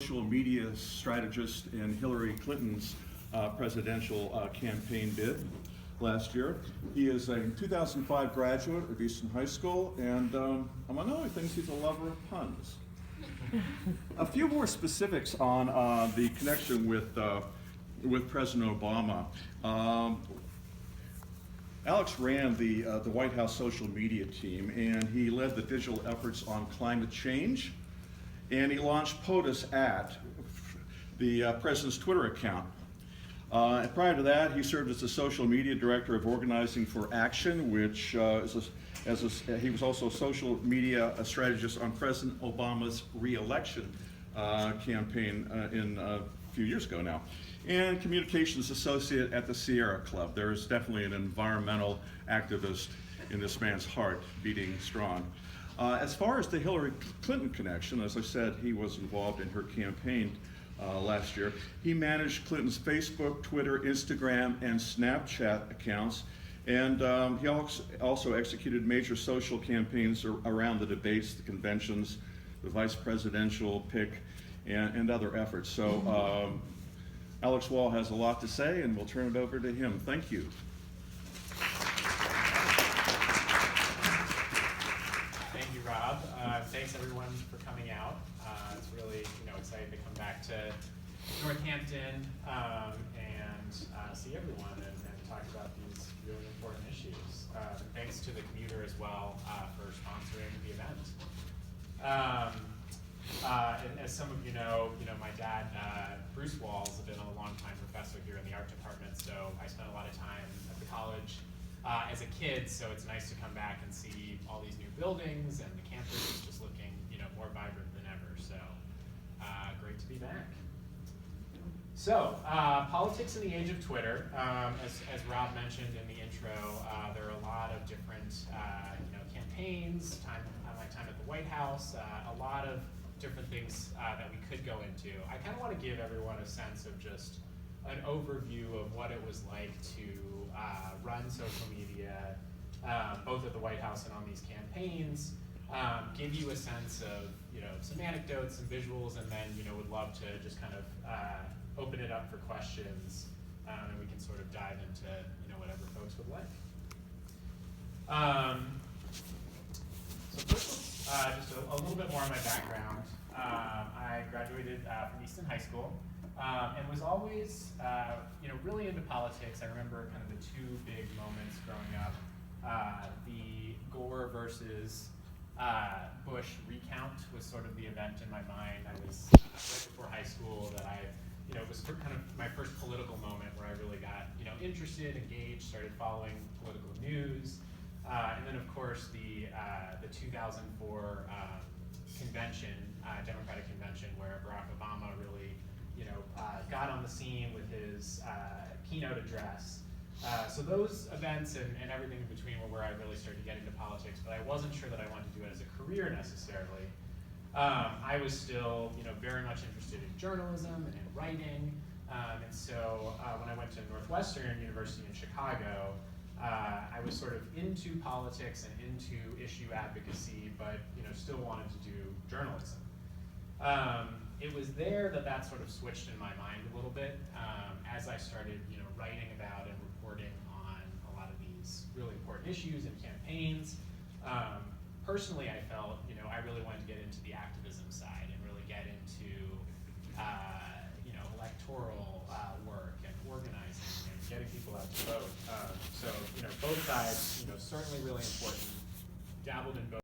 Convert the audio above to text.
social media strategist in Hillary Clinton's presidential campaign bid last year. He is a 2005 graduate of Easton High School, and among other things, he's a lover of puns. A few more specifics on the connection with President Obama. Alex ran the White House social media team, and he led the digital efforts on climate change, and he launched POTUS at the president's Twitter account. And prior to that, he served as the social media director of Organizing for Action, which he was also a social media strategist on President Obama's re-election campaign a few years ago now, and communications associate at the Sierra Club. There is definitely an environmental activist in this man's heart, beating strong. As far as the Hillary Clinton connection, as I said, he was involved in her campaign last year. He managed Clinton's Facebook, Twitter, Instagram, and Snapchat accounts, and he also executed major social campaigns around the debates, the conventions, the vice presidential pick, and other efforts. So Alex Wall has a lot to say, and we'll turn it over to him. Thank you. Thank you, Rob. Thanks everyone for coming out. It's really exciting to come back to Northampton and see everyone and talk about these really important issues. Thanks to the commuter as well for sponsoring the event. And as some of you know, my dad, Bruce Walls, has been a longtime professor here in the art department, so I spent a lot of time at the college as a kid, so it's nice to come back and see all these new buildings, and the campus is just looking more vibrant than ever, so great to be back. So, politics in the age of Twitter. As Rob mentioned in the intro, there are a lot of different campaigns, my time at the White House, a lot of different things that we could go into. I kind of want to give everyone a sense of just an overview of what it was like to run social media, both at the White House and on these campaigns, give you a sense of some anecdotes, some visuals, and then would love to just kind of open it up for questions, and we can sort of dive into whatever folks would like. So first, just a little bit more on my background. I graduated from Easton High School and was always really into politics. I remember kind of the two big moments growing up. The Gore versus Bush recount was sort of the event in my mind. I was right before high school that it was kind of my first political moment where I really got interested, engaged, started following political news. And then, of course, the 2004 convention, Democratic convention, where Barack Obama really, got on the scene with his keynote address. So those events and everything in between were where I really started to get into politics, but I wasn't sure that I wanted to do it as a career necessarily. I was still, very much interested in journalism and in writing, and so when I went to Northwestern University in Chicago, I was sort of into politics and into issue advocacy, but still wanted to do journalism. It was there that sort of switched in my mind a little bit as I started, writing about and reporting on a lot of these really important issues and campaigns. Personally, I felt, I really wanted to get into the activism side and really get into, electoral work and organizing and getting people out to vote. So, both sides, certainly really important. Dabbled in both.